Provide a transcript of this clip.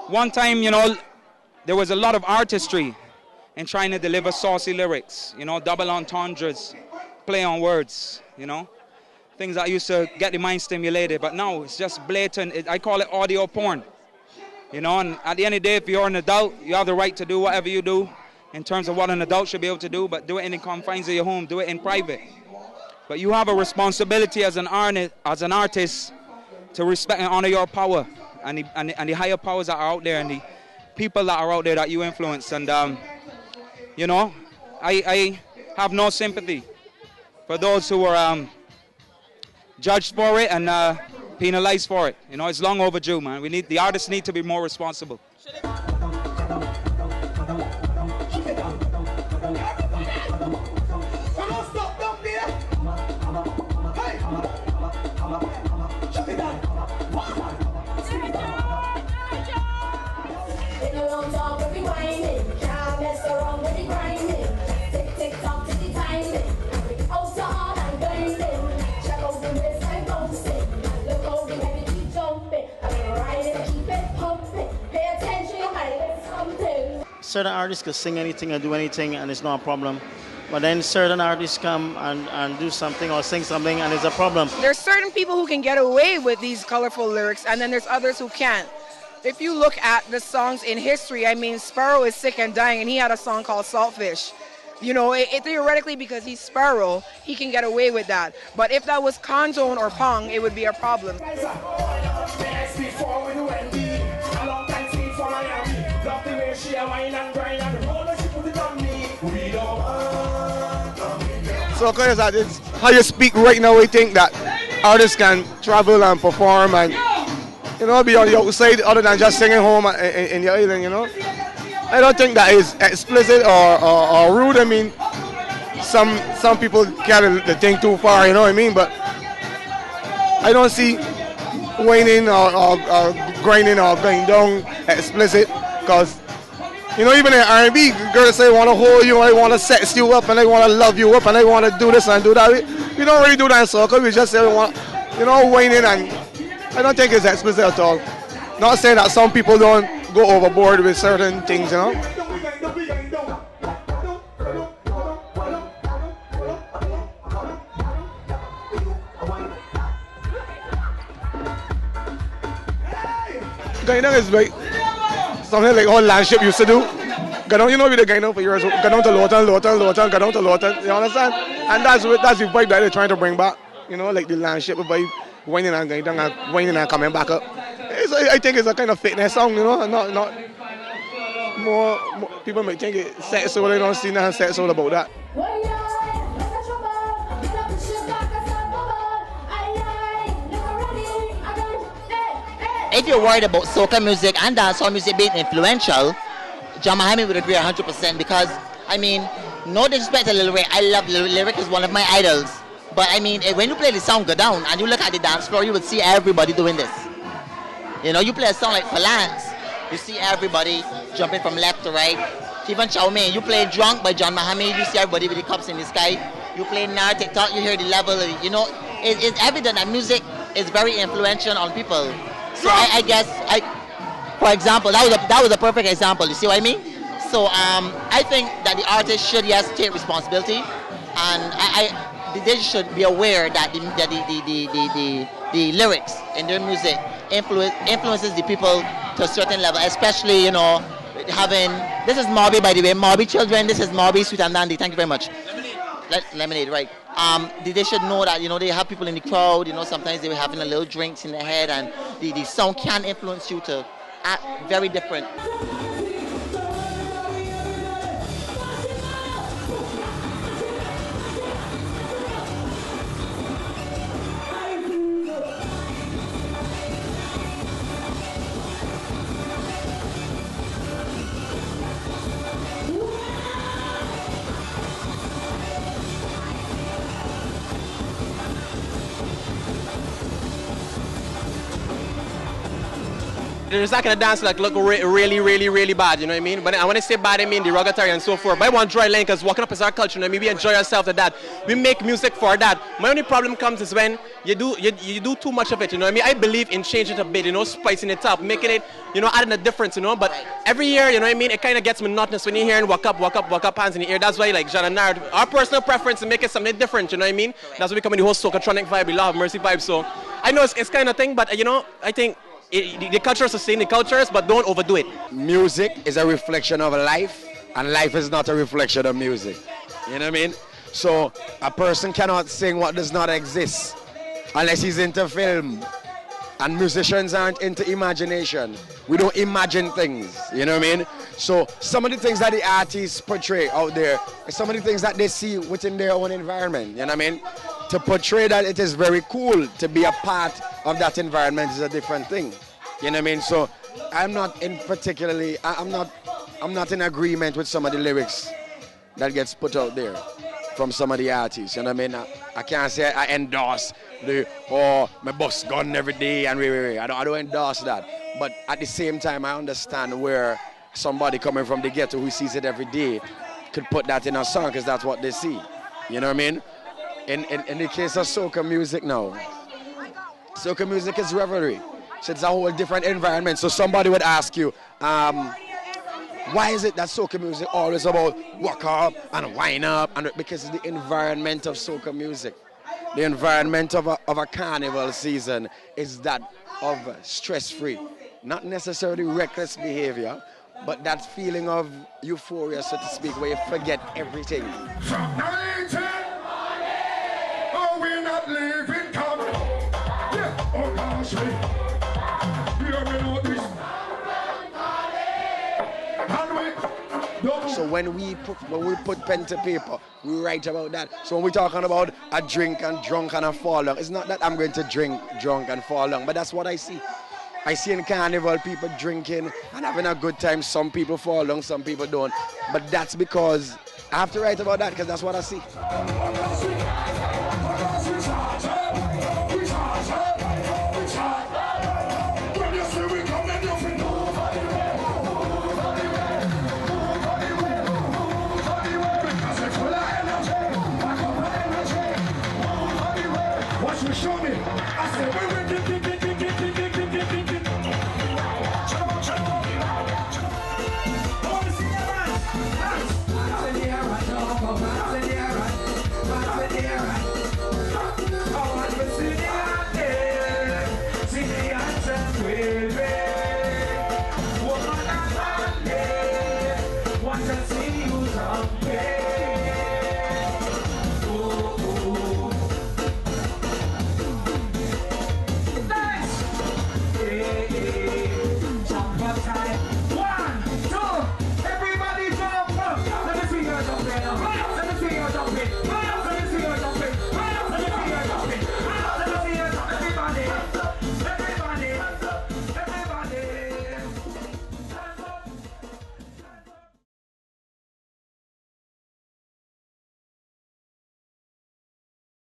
one time, you know, there was a lot of artistry in trying to deliver saucy lyrics, you know, double entendres, play on words, you know, things that used to get the mind stimulated. But now it's just blatant. I call it audio porn, you know, and at the end of the day, if you're an adult, you have the right to do whatever you do in terms of what an adult should be able to do, but do it in the confines of your home, do it in private. But you have a responsibility as an artist to respect and honor your power and the higher powers that are out there and the people that are out there that you influence. And, you know, I have no sympathy for those who were judged for it and penalized for it. You know, it's long overdue, man. The artists need to be more responsible. Certain artists can sing anything and do anything and it's not a problem. But then certain artists come and do something or sing something and it's a problem. There's certain people who can get away with these colorful lyrics and then there's others who can't. If you look at the songs in history, I mean, Sparrow is sick and dying and he had a song called Saltfish. You know, theoretically because he's Sparrow, he can get away with that. But if that was Conzone or Pong, it would be a problem. Soca is that it's how you speak right now. We think that artists can travel and perform and, you know, be on the outside other than just singing home in your island, you know. I don't think that is explicit or rude. I mean, some people carry the thing too far, you know what I mean? But I don't see whining or grinding or going down explicit, because, you know, even in R&B, girls say they want to hold you, and they want to sex you up, and they want to love you up, and they want to do this and do that. We don't really do that in soca. We just say we want, you know, whining, and I don't think it's explicit at all. Not saying that some people don't go overboard with certain things, you know. Going down is like something like how Landship used to do. Go down, you know, with the guy now for years. Go down to Lawton, go down to Lawton. You understand? And that's the vibe that they're trying to bring back. You know, like the Landship vibe, whining and going down and whining and coming back up. I think it's a kind of fitness song, you know, and not more people might think it's sexual. They don't see nothing sexual about that. If you're worried about soca music and dancehall music being influential, John Mahami would agree 100%, because, I mean, no disrespect to Lil Ray, I love Lil Lyric, is one of my idols. But I mean, when you play the song Go Down and you look at the dance floor, you would see everybody doing this. You know, you play a song like Falance, you see everybody jumping from left to right. Even Chow Mein, you play Drunk by John Mahami, you see everybody with the cups in the sky. You play Nar TikTok, you hear the level, you know, it's evident that music is very influential on people. So I guess, for example, that was a perfect example. You see what I mean? So I think that the artist should, yes, take responsibility, and they should be aware that the lyrics in their music influences the people to a certain level, especially, you know, having, this is Morby, by the way, Morby children, this is Morby, Sweet and Dandy, thank you very much. Lemonade, right. They should know that, you know, they have people in the crowd, you know, sometimes they were having a little drinks in their head, and the sound can influence you to act very different. there's that kind of dance like look really, really bad, you know what I mean? But when I say bad, I mean derogatory and so forth. But I want to draw a line because walking up is our culture, you know what I mean? We enjoy ourselves at that. We make music for that. My only problem comes is when you do too much of it, you know what I mean? I believe in changing it a bit, you know, spicing it up, making it, you know, adding a difference, you know? But every year, you know what I mean? It kind of gets monotonous when you hear and walk up, hands in the air. That's why, like, John and Nard, our personal preference is making something different, you know what I mean? That's why we come in the whole Socatronic vibe, we love Mercy vibe. So I know it's kind of thing, but, you know, I think the culture sustain the cultures, but don't overdo it. Music is a reflection of life, and life is not a reflection of music. You know what I mean? So a person cannot sing what does not exist unless he's into film. And musicians aren't into imagination. We don't imagine things, you know what I mean? So some of the things that the artists portray out there, some of the things that they see within their own environment, you know what I mean? To portray that it is very cool to be a part of that environment is a different thing. You know what I mean? So I'm not in agreement with some of the lyrics that gets put out there from some of the artists. You know what I mean? I can't say I endorse my boss gun every day and I don't endorse that. But at the same time, I understand where somebody coming from the ghetto who sees it every day could put that in a song because that's what they see. You know what I mean? In the case of soca music now, soca music is revelry. So it's a whole different environment. So somebody would ask you, why is it that soca music always about walk up and wind up? And because it's the environment of soca music. The environment of a carnival season is that of stress-free. Not necessarily reckless behavior, but that feeling of euphoria, so to speak, where you forget everything. We're not living common. Yeah. Oh gosh, so when we put pen to paper, we write about that. So when we're talking about a drink and drunk and a fall down, it's not that I'm going to drink drunk and fall down, but that's what I see. I see in carnival people drinking and having a good time. Some people fall down, some people don't. But that's because I have to write about that because that's what I see. Show me. I said,